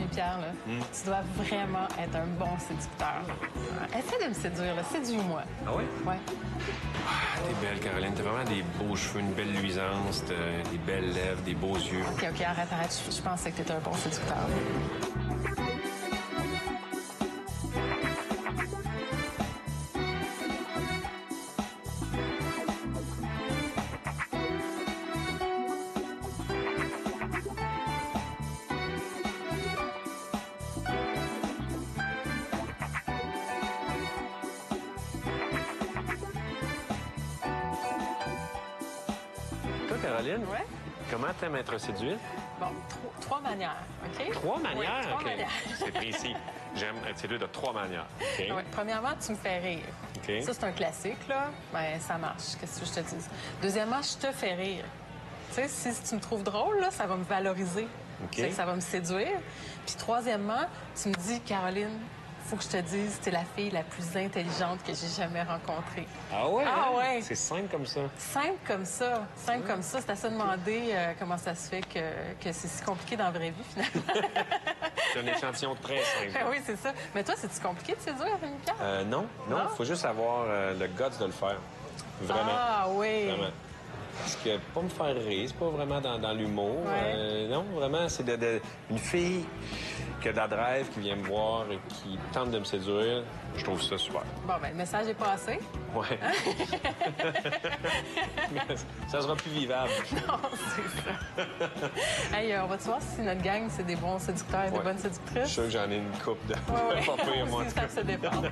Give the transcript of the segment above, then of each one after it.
Rémi-Pierre, là, tu dois vraiment être un bon séducteur. Essaie de me séduire, là. Séduis-moi. Ah oui? Ouais. Ah, t'es belle, Caroline. T'as vraiment des beaux cheveux, une belle luisance, des belles lèvres, des beaux yeux. OK, arrête. Je pensais que t'étais un bon séducteur. Toi, Caroline? Ouais? Comment t'aimes être séduite? Bon, trois manières, OK? Trois manières? Ouais, trois OK. manières. C'est précis. J'aime être séduite de trois manières. OK. Ouais, premièrement, tu me fais rire. OK. Ça, c'est un classique, là. Ben, ça marche. Qu'est-ce que je te dis? Deuxièmement, je te fais rire. Tu sais, si tu me trouves drôle, là, ça va me valoriser. OK. Tu sais, ça va me séduire. Puis troisièmement, tu me dis, Caroline, faut que je te dise, t'es la fille la plus intelligente que j'ai jamais rencontrée. Ah ouais? Ah hein? ouais. C'est simple comme ça. Simple comme ça. Simple comme ça. C'est à se demander comment ça se fait que c'est si compliqué dans la vraie vie, finalement. C'est un échantillon très simple. Oui, c'est ça. Mais toi, c'est-tu compliqué de séduire, Rémi-Pierre? Non, Non? il faut juste avoir le guts de le faire. Vraiment. Ah oui. Vraiment. Parce que pas me faire rire, c'est pas vraiment dans l'humour. Ouais. Non, vraiment, c'est une fille qui a de la drive, qui vient me voir et qui tente de me séduire. Je trouve ça super. Bon, ben, le message est passé. Ouais. Ça sera plus vivable. Non, c'est ça. Hey, on va te voir si notre gang, c'est des bons séducteurs et des Ouais. bonnes Je séductrices. suis sûr que j'en ai une coupe de Ouais, pas pire, moi, en Ils tout cas. savent se défendre.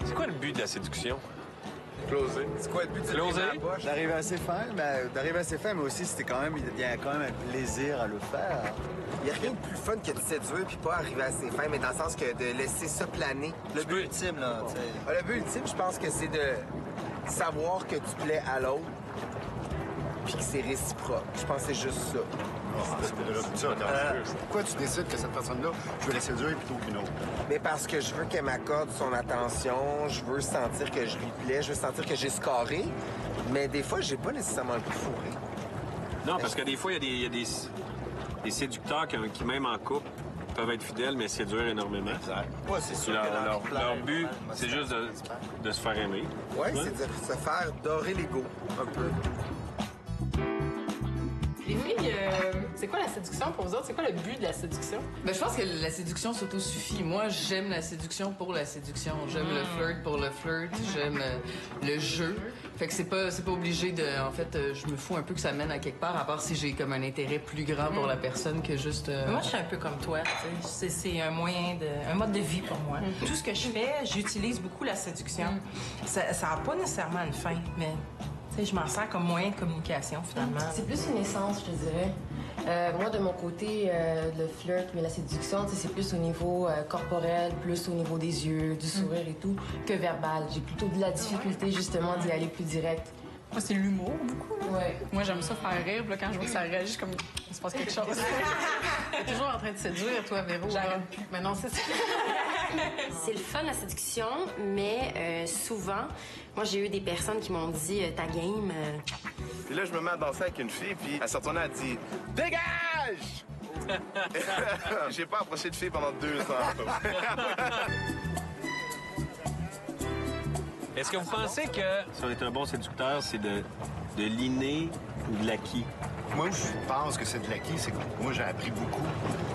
C'est quoi le but de la séduction? Closer. C'est quoi le but de Closer? D'arriver assez fin, mais aussi, il y a quand même un plaisir à le faire. Il n'y a rien de plus fun que de séduire puis pas arriver à ses fins, mais dans le sens que de laisser ça planer. Le but ultime, là, tu sais. Le but ultime, je pense que c'est de savoir que tu plais à l'autre puis que c'est réciproque. Je pense que c'est juste ça. Pourquoi tu décides que cette personne-là, je vais la séduire plutôt qu'une autre? Mais parce que je veux qu'elle m'accorde son attention, je veux sentir que je lui plais, je veux sentir que j'ai scoré, mais des fois, j'ai pas nécessairement le coup fourré. Non, parce que des fois, il y a des séducteurs qui, même en couple, peuvent être fidèles, mais séduire énormément. Ouais, c'est sûr que Leur but, c'est juste de se faire aimer. Ouais, c'est de se faire dorer l'ego, un peu. Les filles, c'est quoi la séduction pour vous autres? C'est quoi le but de la séduction? Ben, je pense que la séduction s'auto-suffit. Moi, j'aime la séduction pour la séduction. J'aime le flirt pour le flirt. J'aime le jeu. Fait que c'est pas obligé de... En fait, je me fous un peu que ça mène à quelque part, à part si j'ai comme un intérêt plus grand pour la personne que juste... Moi, je suis un peu comme toi. Tu sais. C'est un moyen un mode de vie pour moi. Tout ce que je fais, j'utilise beaucoup la séduction. Ça n'a pas nécessairement une fin, mais tu sais, je m'en sers comme moyen de communication, finalement. C'est plus une essence, je te dirais. Moi, de mon côté, le flirt, mais la séduction, c'est plus au niveau corporel, plus au niveau des yeux, du sourire et tout, que verbal. J'ai plutôt de la difficulté, justement, d'y aller plus direct. Moi, c'est l'humour, beaucoup. Ouais. Moi, j'aime ça faire rire. Puis là, quand je vois que ça réagit, comme il se passe quelque chose. T'es toujours en train de séduire, toi, Véro. J'arrête plus. Mais non, c'est ça. C'est le fun, la séduction, mais souvent, moi, j'ai eu des personnes qui m'ont dit ta game. Puis là, je me mets à danser avec une fille, puis elle s'est retournée, elle dit « Dégage! » J'ai pas approché de fille pendant 2 ans. Est-ce que vous pensez que si on est un bon séducteur, c'est de l'inné ou de l'acquis? Moi, je pense que c'est de l'acquis. C'est que moi, j'ai appris beaucoup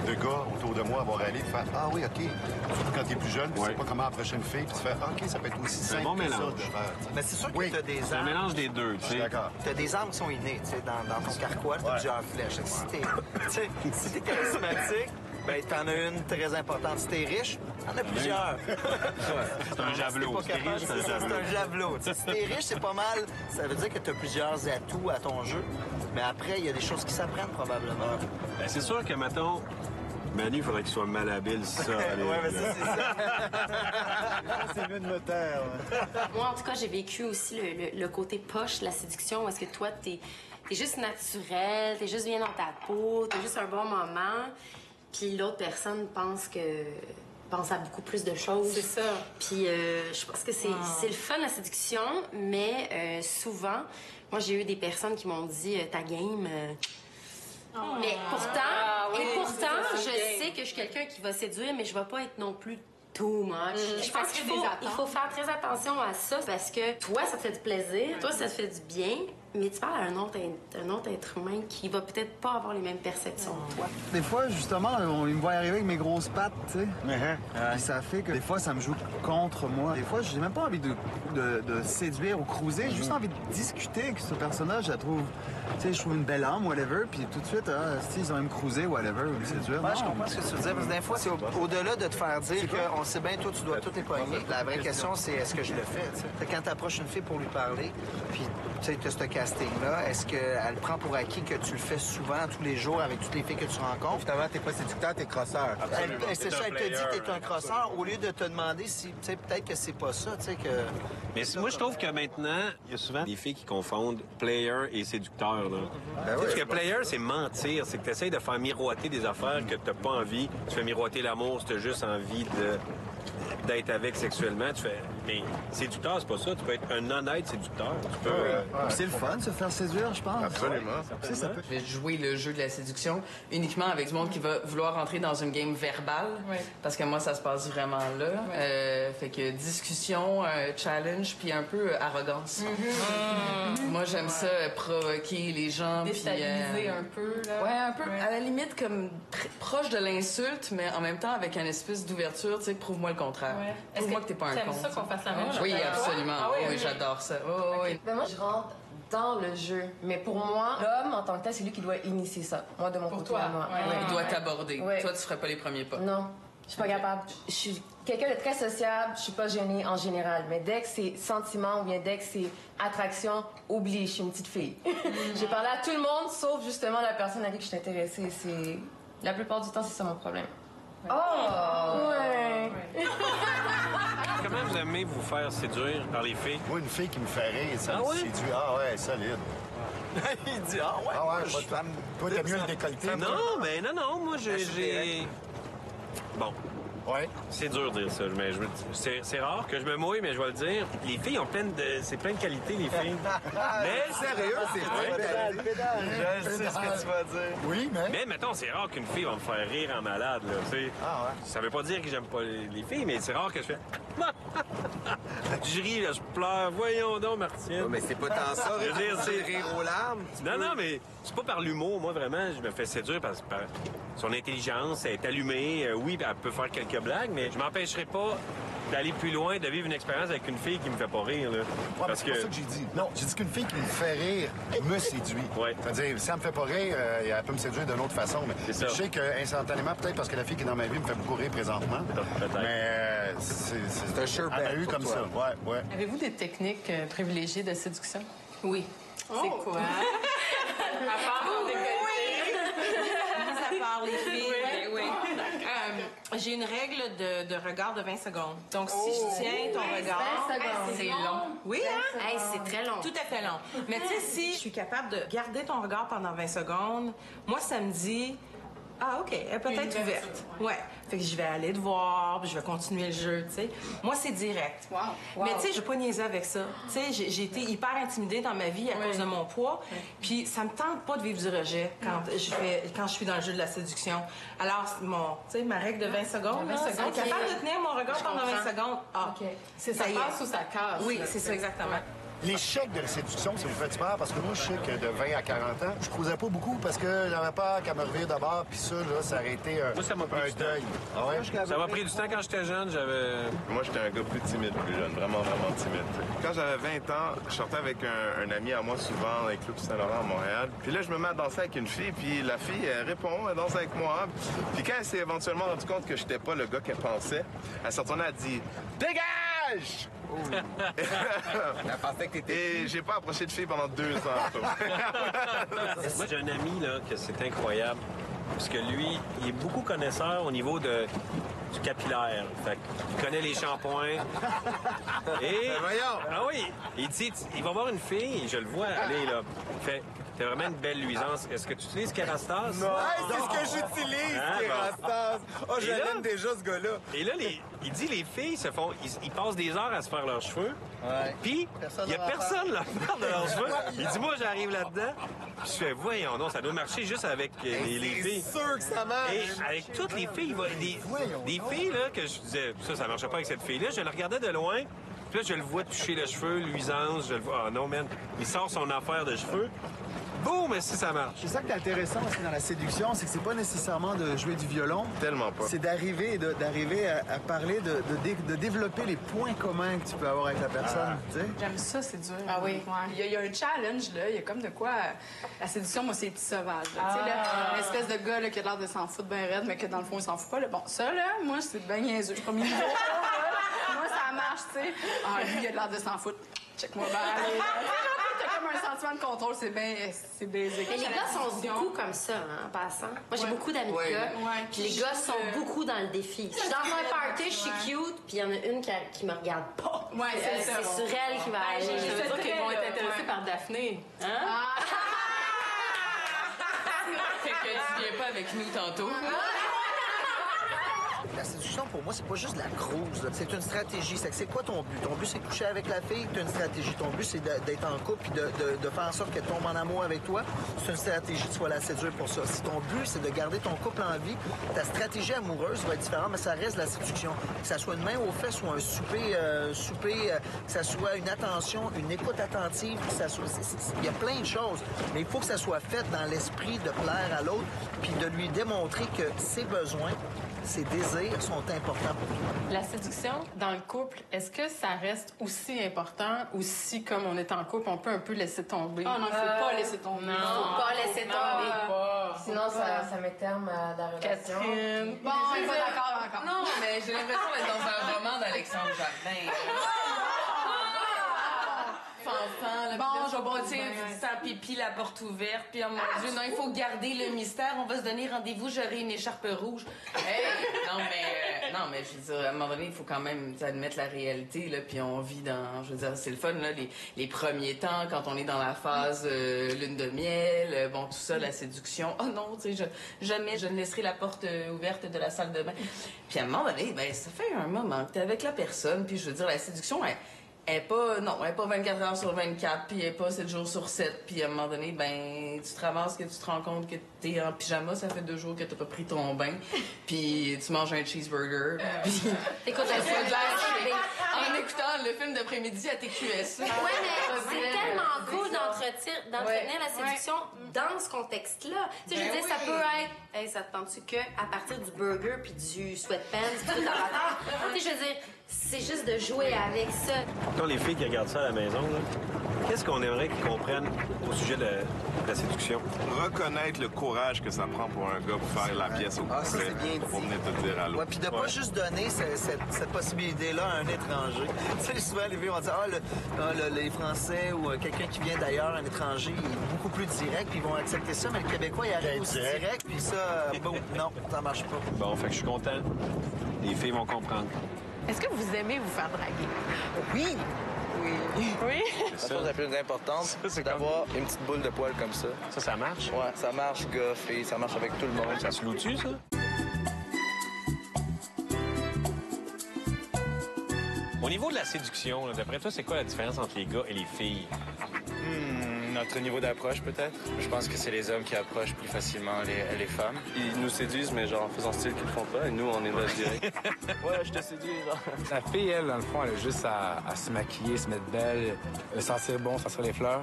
de gars autour de moi à voir aller, de faire Ah oui, OK. Surtout quand t'es plus jeune, tu sais pas comment approcher une fille, puis tu fais Ah, OK, ça peut être aussi simple bon que mélange. ça de faire. Mais c'est sûr que Oui. t'as des C'est un armes. mélange des deux, tu Je suis sais. d'accord. T'as des armes qui sont innées, tu sais, dans ton carquois, t'as plusieurs flèches. Si t'es, tu sais, si t'es charismatique, ben t'en as une très importante. Si t'es riche, t'en as plusieurs. C'est un javelot. Si t'es pas capable, C'est c'est un ça, c'est javelot. un javelot. Tu sais, si t'es riche, c'est pas mal. Ça veut dire que t'as plusieurs atouts à ton jeu. Mais après, il y a des choses qui s'apprennent probablement. Ben, c'est sûr que, mettons, Manu, il faudrait qu'il soit malhabile, ça. allez. Ouais, mais ça, c'est ça. C'est mieux de me taire. Moi, en tout cas, j'ai vécu aussi le côté poche, la séduction, où est-ce que toi, t'es juste naturel, t'es juste bien dans ta peau, t'as juste un bon moment, puis l'autre personne pense que pense à beaucoup plus de choses. C'est ça. Puis je pense que c'est le fun, la séduction, mais souvent, moi, j'ai eu des personnes qui m'ont dit ta game. Mais pourtant, je sais que je suis quelqu'un qui va séduire, mais je vais pas être non plus too much. Je pense qu'il faut faire très attention à ça parce que toi, ça te fait du plaisir, toi, ça te fait du bien, mais tu parles à un autre être humain qui va peut-être pas avoir les mêmes perceptions que toi. Des fois, justement, ils me voient arriver avec mes grosses pattes, tu sais. Puis ça fait que des fois, ça me joue contre moi. Des fois, j'ai même pas envie de séduire ou cruiser. J'ai juste envie de discuter avec ce personnage. Je trouve une belle âme, whatever. Puis tout de suite, ils ont envie de me cruiser, whatever, ou me séduire. Ouais, je comprends ce que tu veux dire. Parce que des fois, c'est au-delà de te faire dire qu'on sait bien, toi, tu dois tout épogner. La vraie question, c'est est-ce que je le fais, tu sais. Quand tu approches une fille pour lui parler, puis tu as ce casting-là, est-ce qu'elle prend pour acquis que tu le fais souvent, tous les jours, avec toutes les filles que tu rencontres? Finalement, t'es pas séducteur, t'es crosseur. C'est ça, elle te dit que t'es un crosseur, au lieu de te demander si, tu sais, peut-être que c'est pas ça, tu sais, que... Mais moi, je trouve que maintenant, il y a souvent des filles qui confondent player et séducteur, là. Parce que player, c'est mentir. C'est que tu essaies de faire miroiter des affaires que t'as pas envie. Tu fais miroiter l'amour si t'as juste envie d'être avec sexuellement. Tu fais... Mais séducteur, c'est pas ça. Tu peux être un honnête séducteur. Tu peux... C'est le fun, se faire séduire, je pense. Absolument. Ça peut... Je vais jouer le jeu de la séduction uniquement avec du monde qui va vouloir entrer dans une game verbale. Parce que moi, ça se passe vraiment là. Fait que discussion, challenge, puis un peu arrogance. Moi, j'aime ça, provoquer les gens. Déstabiliser un peu, là. Ouais, un peu. À la limite, comme proche de l'insulte, mais en même temps avec une espèce d'ouverture, tu sais, prouve-moi le contraire. Prouve-moi que t'es pas un con. Ça qu'on fasse la même chose? Oui, absolument. Oui, j'adore ça. Ben moi, je rentre dans le jeu. Mais pour moi, l'homme, en tant que tel, c'est lui qui doit initier ça. Moi, de mon côté, toi, moi. Il doit t'aborder. Toi, tu ferais pas les premiers pas. Non, je suis pas capable. Je suis quelqu'un de très sociable, je suis pas gênée en général. Mais dès que c'est sentiment ou bien dès que c'est attraction, oublie, je suis une petite fille. J'ai parlé à tout le monde, sauf justement la personne à qui je suis intéressée. La plupart du temps, c'est ça mon problème. Oh! Ouais! Comment vous aimez vous faire séduire par les filles? Moi, une fille qui me fait rire, ça me séduit. Ah ouais, solide. Il dit, ah ouais? Ah ouais, toi, t'as mieux le décolleté? Non, moi, j'ai... Bon. Ouais. C'est dur de dire ça, mais c'est rare que je me mouille, mais je vais le dire. Les filles ont plein de qualités, les filles. Mais sérieux, c'est vrai. Je sais ce que tu vas dire. Oui, mais... Mais mettons, c'est rare qu'une fille va me faire rire en malade, là, tu sais. Ah ouais. Ça veut pas dire que j'aime pas les filles, mais c'est rare que je fais... je ris, là, je pleure. Voyons donc, Martine. Mais c'est pas tant ça, Je veux dire, c'est rire aux larmes. Non, mais c'est pas par l'humour. Moi, vraiment, je me fais séduire par son intelligence. Elle est allumée. Oui, elle peut faire quelques blagues, mais je m'empêcherai pas d'aller plus loin, de vivre une expérience avec une fille qui me fait pas rire. Là. Ouais, parce que c'est pas ça que j'ai dit. Non, j'ai dit qu'une fille qui me fait rire me séduit. Ouais. C'est-à-dire, si elle me fait pas rire, elle peut me séduire d'une autre façon. Mais je sais qu'instantanément, peut-être parce que la fille qui est dans ma vie me fait beaucoup rire présentement. Peut-être. Mais c'est un sure elle m'a bet eu pour comme toi. ça. Ouais. Avez-vous des techniques privilégiées de séduction? Oui. C'est quoi? À part à part les filles. Oui. J'ai une règle de regard de 20 secondes. Donc, si je tiens ton regard... 20 secondes. C'est long. Oui, hein? Hey, c'est très long. Tout à fait long. Mais tu sais, si je suis capable de garder ton regard pendant 20 secondes, moi, ça me dit... Ah, OK, elle est peut-être ouverte. Ouais. Fait que je vais aller te voir, puis je vais continuer le jeu, tu sais. Moi, c'est direct. Wow. Mais tu sais, je vais pas niaiser avec ça. Tu sais, j'ai été hyper intimidée dans ma vie à cause de mon poids. Puis ça me tente pas de vivre du rejet quand je suis dans le jeu de la séduction. Alors, tu sais, ma règle de 20 secondes, là, c'est capable de tenir mon regard pendant 20 secondes. Ah, C'est ça passe ou ça casse? Oui, c'est ça, exactement. L'échec de la séduction, ça vous fait peur? Parce que moi, je sais que de 20 à 40 ans, je cruisais pas beaucoup parce que j'avais peur qu'elle me revire d'abord, puis ça, là, ça aurait été Moi, ça m'a pris du deuil. Ah ouais? Ça m'a pris du temps quand j'étais jeune. Moi, j'étais un gars plus timide, plus jeune. Vraiment timide. Quand j'avais 20 ans, je sortais avec un ami à moi souvent dans les clubs Saint-Laurent à Montréal. Puis là, je me mets à danser avec une fille, puis la fille, elle répond, elle danse avec moi. Puis quand elle s'est éventuellement rendue compte que j'étais pas le gars qu'elle pensait, elle s'est retournée, elle a dit « Dégage! » Elle pensait que t'étais... Et j'ai pas approché de fille pendant 2 ans. Moi, j'ai un ami, là, que c'est incroyable. Parce que lui, il est beaucoup connaisseur au niveau du capillaire. Fait qu'il connaît les shampoings. Et... voyons! Ah oui! Il dit, il va voir une fille, je le vois aller, là. Il fait, t'as vraiment une belle luisance. Est-ce que tu utilises Kerastase? Non, c'est ce que j'utilise, Kerastase. Oh, je l'aime déjà, ce gars-là. Et là, il dit les filles ils passent des heures à se faire leurs cheveux. Ouais. Puis, il n'y a personne là de leurs cheveux. Il dit, moi, j'arrive là-dedans. Puis je fais, voyons, non, ça doit marcher juste avec les filles. C'est sûr que ça marche. Et avec toutes les filles, des filles, là, que je disais, ça marchait pas avec cette fille-là, je le regardais de loin. Puis là, je le vois toucher le cheveu, luisance, je le vois. Ah non, man, il sort son affaire de cheveux. Boum, mais si ça marche. C'est ça qui est intéressant aussi dans la séduction, c'est que c'est pas nécessairement de jouer du violon. Tellement pas. C'est d'arriver à parler, de développer les points communs que tu peux avoir avec la personne. Tu sais. J'aime ça, c'est dur. Ah oui. Ouais. Il y a un challenge, là. Il y a comme de quoi. La séduction, moi, c'est les petits sauvages. Tu sais, là, une espèce de gars là, qui a l'air de s'en foutre bien raide, mais que dans le fond, il s'en fout pas. Là. Bon, ça, là, moi, c'est bien niaiseux. Je suis comme moi, ça marche, tu sais. Ah, lui, il a l'air de s'en foutre. Check-moi bien. T'as comme un sentiment de contrôle, c'est basique. Mais les gars sont beaucoup comme ça, hein, en passant. Moi, j'ai beaucoup d'amis gars. Puis les gars sont beaucoup dans le défi. Je suis dans un party, je suis cute, puis il y en a une qui me regarde pas. Ouais, c'est ça. C'est sur elle qui va aller. Je veux dire qu'ils vont être intéressés par Daphné. Hein? Fait que tu viens pas avec nous tantôt. La séduction, pour moi, c'est pas juste de la cruise. là. C'est une stratégie. C'est quoi ton but? Ton but, c'est de coucher avec la fille. Tu as une stratégie. Ton but, c'est d'être en couple puis de faire en sorte qu'elle tombe en amour avec toi. C'est une stratégie. Tu vas la séduire pour ça. Si ton but, c'est de garder ton couple en vie, ta stratégie amoureuse va être différente, mais ça reste la séduction. Que ça soit une main aux fesses ou un souper, que ça soit une attention, une écoute attentive, que ça soit... Il y a plein de choses. Mais il faut que ça soit fait dans l'esprit de plaire à l'autre puis de lui démontrer que ses besoins, ses désirs sont importants pour toi. La séduction dans le couple, est-ce que ça reste aussi important ou si, comme on est en couple, on peut un peu laisser tomber? Oh non, il faut pas laisser tomber. Non, faut pas laisser tomber. Sinon, ça met terme à la relation. Catherine. Bon, on est pas d'accord encore. Non, mais j'ai l'impression d'être dans un roman d'Alexandre Jardin. Enfant, Bon, je vais bâtir sans pipi, la porte ouverte, puis oh mon Dieu, non, il faut garder le mystère, on va se donner rendez-vous, j'aurai une écharpe rouge. Hey! Non, mais je veux dire, à un moment donné, il faut quand même admettre la réalité, là, puis on vit dans, je veux dire, c'est le fun, là, les premiers temps, quand on est dans la phase lune de miel, bon, tout ça, la séduction. Oh non, tu sais, jamais je ne laisserai la porte ouverte de la salle de bain. Puis à un moment donné, ben, ça fait un moment que t'es avec la personne, puis je veux dire, la séduction, elle est pas 24 heures sur 24, puis elle est pas 7 jours sur 7, puis à un moment donné, ben, tu te ramasses que tu te rends compte que t'es en pyjama, ça fait 2 jours que t'as pas pris ton bain, puis tu manges un cheeseburger, puis Écoute, un film en écoutant le film d'après-midi à TQS. Ouais, mais c'est tellement cool d'entretenir la séduction dans ce contexte-là. Tu sais, je veux dire, ça peut être, hey, ça te tente-tu que à partir du burger puis du sweatpants puis tout en retard? Tu sais, je veux dire, c'est juste de jouer avec ça. Quand les filles qui regardent ça à la maison, là, qu'est-ce qu'on aimerait qu'ils comprennent au sujet de la séduction? Reconnaître le courage que ça prend pour un gars pour faire la pièce au complet. ça, c'est bien dit. Pour venir te dire allô. Ouais, puis de pas juste donner cette possibilité-là à un étranger. Tu sais, souvent, les filles vont dire, les Français ou quelqu'un qui vient d'ailleurs, un étranger, il est beaucoup plus direct, puis ils vont accepter ça, mais le Québécois, il arrive aussi direct, puis ça, boum, non, ça marche pas. Bon, fait que je suis content. Les filles vont comprendre. Est-ce que vous aimez vous faire draguer? Oui! Oui? La chose la plus importante, c'est d'avoir une petite boule de poils comme ça. Ça marche? Ouais, ça marche, gars, fille, ça marche avec tout le monde. Ça se loue-tu, ça? Au niveau de la séduction, là, d'après toi, c'est quoi la différence entre les gars et les filles? Notre niveau d'approche, peut-être. Je pense que c'est les hommes qui approchent plus facilement les femmes. Ils nous séduisent, mais genre en faisant style qu'ils le font pas, et nous, on est là, je dirais. Ouais, je te séduis, genre. La fille, elle, dans le fond, elle a juste à se maquiller, se mettre belle, sentir bon, sentir les fleurs,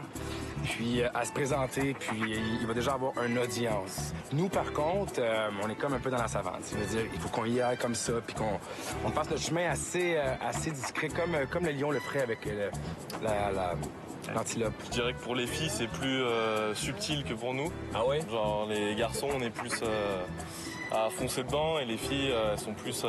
puis à se présenter, puis il va déjà avoir une audience. Nous, par contre, on est comme un peu dans la savane. Ça veut dire, il faut qu'on y aille comme ça, puis qu'on passe notre chemin assez discret, comme le lion le ferait avec l'antilope. Je dirais que pour les filles, c'est plus subtil que pour nous. Ah ouais? Genre, les garçons, on est plus à foncer dedans et les filles, elles sont plus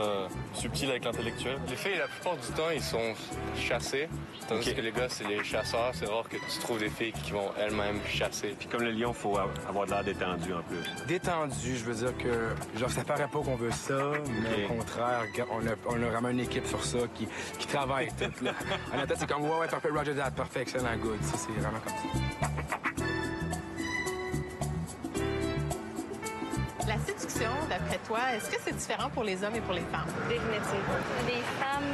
subtiles avec l'intellectuel. Les filles, la plupart du temps, ils sont chassés, tandis que les gars, c'est les chasseurs. C'est rare que tu trouves des filles qui vont elles-mêmes chasser. Puis comme le lion, il faut avoir de l'air détendu en plus. Détendu, je veux dire que, genre, ça paraît pas qu'on veut ça, mais au contraire, on a vraiment une équipe sur ça qui travaille tout, là. En tête, c'est comme, ouais, parfait, Roger that, parfait, excellent, good. Ça, c'est vraiment comme ça. d'après toi. Est-ce que c'est différent pour les hommes et pour les femmes? Définitivement. Les femmes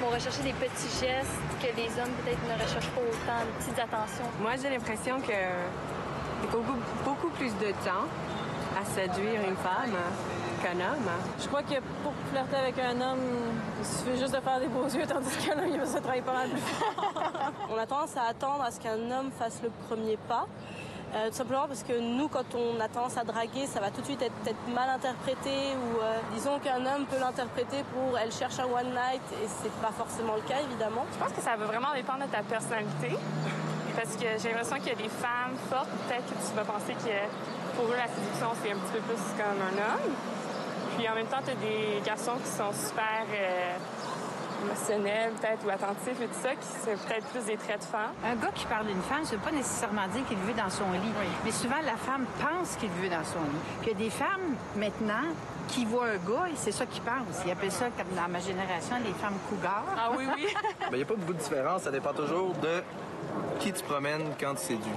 vont rechercher des petits gestes que les hommes peut-être ne recherchent pas autant, de petites attentions. Moi, j'ai l'impression qu'il y a beaucoup plus de temps à séduire une femme qu'un homme. Je crois que pour flirter avec un homme, il suffit juste de faire des beaux yeux, tandis qu'un homme, il va se travailler pas mal plus fort. On a tendance à attendre à ce qu'un homme fasse le premier pas. Tout simplement parce que nous, quand on a tendance à draguer, ça va tout de suite être peut-être mal interprété ou disons qu'un homme peut l'interpréter pour elle cherche un one night et c'est pas forcément le cas, évidemment. Je pense que ça va vraiment dépendre de ta personnalité. Parce que j'ai l'impression qu'il y a des femmes fortes, peut-être que tu vas penser que pour eux, la séduction, c'est un petit peu plus comme un homme. Puis en même temps, tu as des garçons qui sont super émotionnels, peut-être, ou attentifs et tout ça, qui c'est peut-être plus des traits de femme. Un gars qui parle d'une femme, ça veut pas nécessairement dire qu'il le veut dans son lit. Oui. Mais souvent, la femme pense qu'il le veut dans son lit. Puis il y a des femmes, maintenant, qui voient un gars et c'est ça qu'ils pensent. Ils appellent ça, comme dans ma génération, les femmes cougars. Ah oui, oui. Il n'y a pas beaucoup de différence. Ça dépend toujours de qui tu promènes quand tu séduis.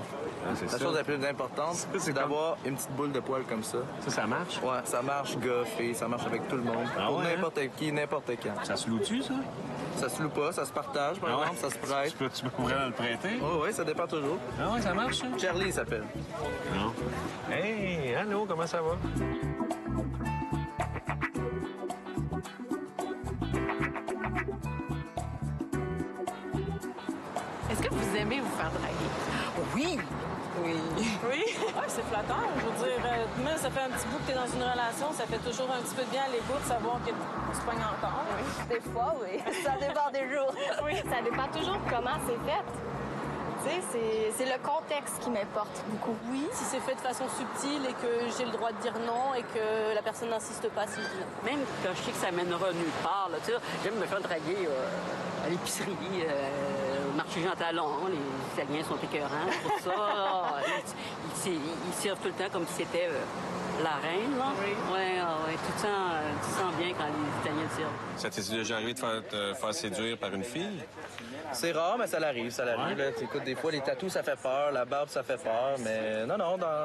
La chose la plus importante, c'est d'avoir une petite boule de poils comme ça. Ça marche? Ouais, ça marche gars, fille, ça marche avec tout le monde. Pour n'importe qui, n'importe quand. Ça se loue-tu, ça? Ça se loue pas, ça se partage, par exemple, ça se prête. Tu peux vraiment le prêter? Oh, oui, ça dépend toujours. Ah oui, ça marche, ça? Charlie, il s'appelle. Non. Hey, allô, comment ça va? Est-ce que vous aimez vous faire draguer? Oui! Oui. Oui? Ouais, c'est flatteur. Je veux dire, même ça fait un petit bout que tu es dans une relation, ça fait toujours un petit peu de bien à l'ego de savoir qu'on se pogne encore. Oui. Des fois, oui. Ça dépend des jours. Oui. Ça dépend toujours comment c'est fait. Tu sais, c'est le contexte qui m'importe beaucoup. Oui, si c'est fait de façon subtile et que j'ai le droit de dire non et que la personne n'insiste pas si je dis non. Même quand je sais que ça mènera nulle part, là, tu sais, j'aime me faire draguer à l'épicerie, au marché Jean Talon. Les Italiens sont écœurants pour ça. Ils servent tout le temps comme si c'était la reine, là. Oui. Ouais, tu te sens bien quand les Italiens te servent. Ça t'est déjà arrivé de te faire séduire par une fille? C'est rare, mais ça l'arrive, Ouais. Là. Écoute, des fois, les tatous, ça fait peur, la barbe, ça fait peur, mais non.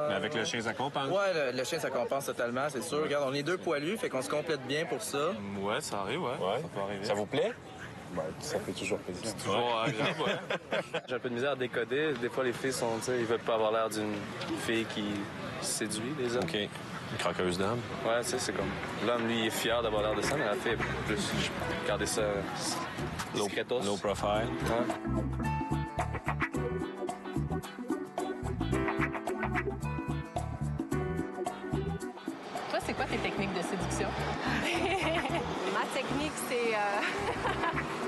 Mais avec le chien, ça compense? Ouais, le chien, ça compense totalement, c'est sûr. Regarde, on est deux poilus, fait qu'on se complète bien pour ça. Ouais, ça arrive, ouais. Ça peut arriver. Ça vous plaît? Ben, ça fait toujours plaisir. C'est toujours agréable, ouais. J'ai un peu de misère à décoder. Des fois, les filles sont, tu sais, ils veulent pas avoir l'air d'une fille qui séduit les hommes. OK. Une croqueuse d'âme? Ouais, tu sais, c'est comme... L'homme, lui, il est fier d'avoir l'air de ça, mais la fille, plus... Regardez ça... discretos. Low profile. Ouais. Toi, c'est quoi tes techniques de séduction? Ma technique, c'est...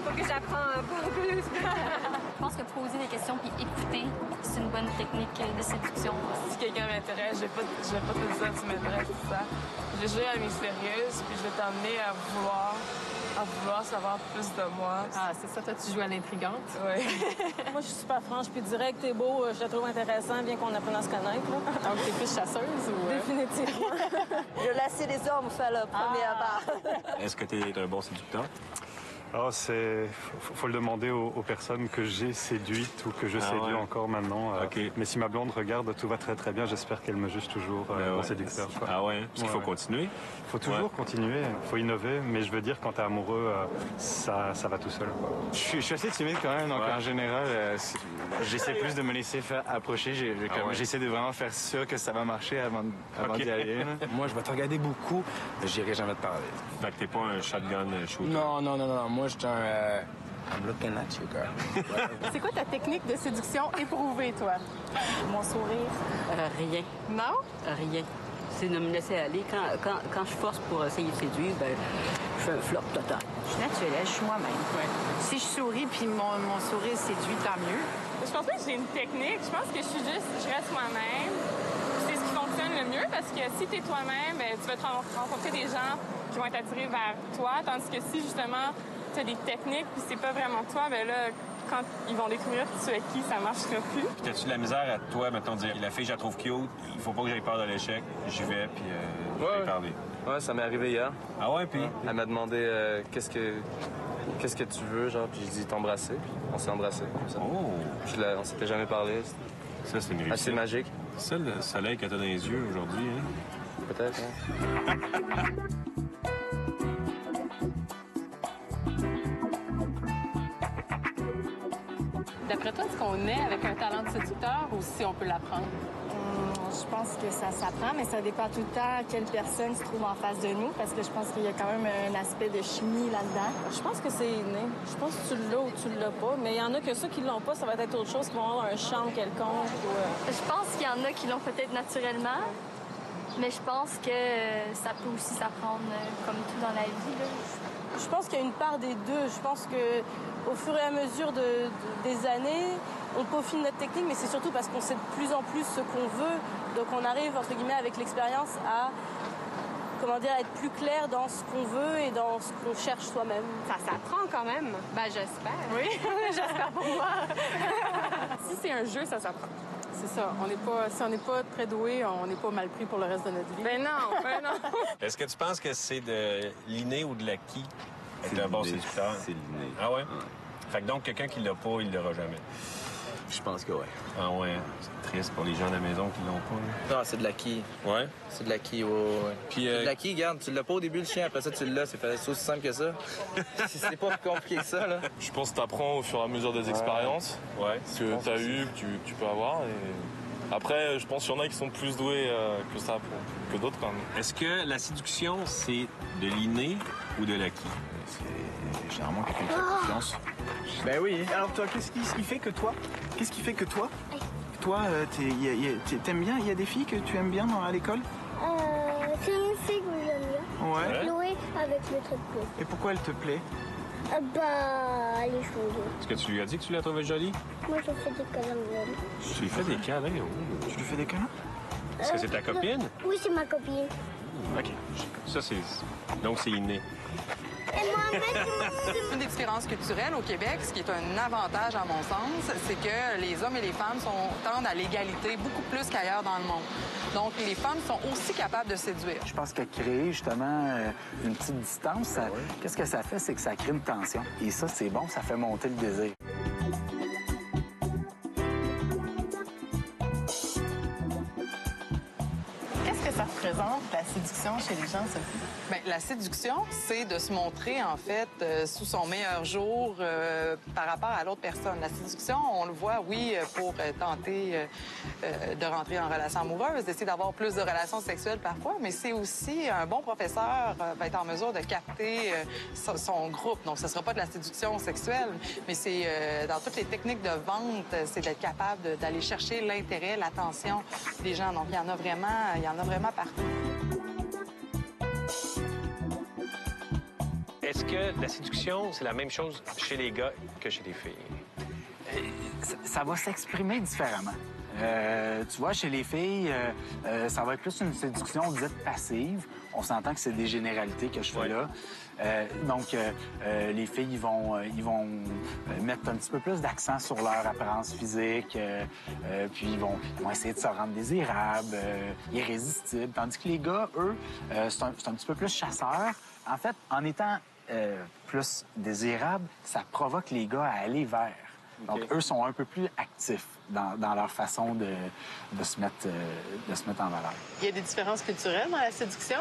faut que j'apprends un peu plus. Je pense que poser des questions puis écouter, c'est une bonne technique de séduction. Si quelqu'un m'intéresse, je vais pas te dire tu m'intéresses, c'est ça. Je vais jouer à mystérieuse, puis je vais t'emmener à vouloir savoir plus de moi. Ah, c'est ça, toi, tu joues à l'intrigante? Oui. Moi, je suis super franche puis directe, t'es beau, je te trouve intéressant, bien qu'on apprenne à se connaître. Là. Donc, t'es plus chasseuse ou... Définitivement. Je laisse les hommes faire le premier pas. Est-ce que t'es un bon séducteur? Alors, faut le demander aux personnes que j'ai séduites ou que je séduis encore maintenant. Mais si ma blonde regarde, tout va très très bien. J'espère qu'elle me juge toujours bon séducteur. Quoi. Ah ouais? Parce qu'il faut continuer? Il faut toujours continuer, il faut innover. Mais je veux dire, quand t'es amoureux, ça va tout seul. Quoi. Je suis assez timide quand même, donc en général, j'essaie plus de me laisser faire approcher. J'essaie de vraiment faire sûr que ça va marcher avant d'y aller. Moi, je vais te regarder beaucoup, mais j'irai jamais te parler. Fait que t'es pas un shotgun shooter? Non. Moi, je suis un... I'm looking at you, girl. C'est quoi ta technique de séduction éprouvée, toi? Mon sourire. Rien. Non? Rien. C'est de me laisser aller. Quand je force pour essayer de séduire, ben, je fais un flop total. Je suis naturelle, je suis moi-même. Si je souris puis mon sourire séduit, tant mieux. Je pense pas que j'ai une technique. Je pense que je reste moi-même. C'est ce qui fonctionne le mieux parce que si tu es toi-même, ben, tu vas rencontrer des gens qui vont être attirés vers toi. Tandis que si, justement, tu as des techniques puis c'est pas vraiment toi, ben là, quand ils vont découvrir tu es qui, ça marchera plus. Puis t'as-tu de la misère à toi, mettons, dire la fille, je la trouve cute, il faut pas que j'aie peur de l'échec, j'y vais, puis je vais parler. Ouais, ça m'est arrivé hier. Ah ouais, puis? Elle m'a demandé qu'est-ce que tu veux, genre, puis j'ai dit t'embrasser, puis on s'est embrassé comme ça. Oh! Puis on s'était jamais parlé. Ça, c'est une réussite. Assez magique. C'est ça le soleil que t'as dans les yeux aujourd'hui, hein? peut-être. D'après toi, est-ce qu'on est avec un talent de séducteur ou si on peut l'apprendre? Je pense que ça s'apprend, mais ça dépend tout le temps quelle personne se trouve en face de nous, parce que je pense qu'il y a quand même un aspect de chimie là-dedans. Je pense que c'est inné. Je pense que tu l'as ou tu l'as pas, mais il y en a que ceux qui l'ont pas, ça va être autre chose, qui vont avoir un charme quelconque. Je pense qu'il y en a qui l'ont peut-être naturellement, mais je pense que ça peut aussi s'apprendre comme tout dans la vie. Là. Je pense qu'il y a une part des deux. Je pense que au fur et à mesure des années, on peaufine notre technique, mais c'est surtout parce qu'on sait de plus en plus ce qu'on veut. Donc on arrive, entre guillemets, avec l'expérience à, être plus clair dans ce qu'on veut et dans ce qu'on cherche soi-même. Ça s'apprend quand même. Ben, j'espère. Oui, j'espère pour moi. Si c'est un jeu, ça s'apprend. C'est ça. Si on n'est pas très doué, on n'est pas mal pris pour le reste de notre vie. Ben non. Est-ce que tu penses que c'est de l'inné ou de l'acquis être un bon séducteur? C'est l'inné. Ah ouais? Fait que donc, quelqu'un qui l'a pas, il l'aura jamais. Je pense que oui. Ah ouais, c'est triste pour les gens à la maison qui l'ont pas. Non, c'est de l'acquis. Ouais? C'est de l'acquis, ouais. Puis, c'est de l'acquis, regarde, tu l'as pas au début le chien, après ça tu l'as. C'est aussi simple que ça. C'est pas plus compliqué que ça, là. Je pense que t'apprends au fur et à mesure des expériences que t'as eues, que tu peux avoir. Et... Après, je pense qu'il y en a qui sont plus doués que ça, que d'autres quand même. Est-ce que la séduction, c'est de l'inné ou de l'acquis? C'est généralement quelqu'un qui a confiance. Ben oui. Alors toi, qu'est-ce qui fait que toi, t'aimes bien, il y a des filles que tu aimes bien à l'école? C'est une fille que j'aime bien. Ouais. Chloé avec le truc bleu. Et pourquoi elle te plaît? Elle est jolie. Est-ce que tu lui as dit que tu la trouvais jolie? Moi, je fais des câlins jolies. Tu lui fais des câlins? Oh. Tu lui fais des câlins? Est-ce que c'est ta copine? Oui, c'est ma copine. OK. Ça, c'est... Donc, c'est inné. Une des différences culturelles au Québec, ce qui est un avantage à mon sens, c'est que les hommes et les femmes tendent à l'égalité beaucoup plus qu'ailleurs dans le monde. Donc, les femmes sont aussi capables de séduire. Je pense que créer justement une petite distance, qu'est-ce que ça fait? C'est que ça crée une tension. Et ça, c'est bon, ça fait monter le désir. Qu'est-ce que ça représente, la séduction chez les gens, Sophie? Bien, la séduction, c'est de se montrer, en fait, sous son meilleur jour par rapport à l'autre personne. La séduction, on le voit, oui, pour tenter de rentrer en relation amoureuse, d'essayer d'avoir plus de relations sexuelles parfois, mais c'est aussi un bon professeur va être en mesure de capter son groupe. Donc, ce ne sera pas de la séduction sexuelle, mais c'est dans toutes les techniques de vente, c'est d'être capable d'aller chercher l'intérêt, l'attention des gens. Donc, il y en a vraiment partout. Est-ce que la séduction, c'est la même chose chez les gars que chez les filles? Ça va s'exprimer différemment. Tu vois, chez les filles, ça va être plus une séduction dite passive. On s'entend que c'est des généralités que je fais là. Donc, les filles, ils vont mettre un petit peu plus d'accent sur leur apparence physique, puis ils vont essayer de se rendre désirables, irrésistibles. Tandis que les gars, eux, c'est un petit peu plus chasseurs. En fait, en étant plus désirables, ça provoque les gars à aller vers. Donc, eux sont un peu plus actifs dans leur façon de se mettre en valeur. Il y a des différences culturelles dans la séduction.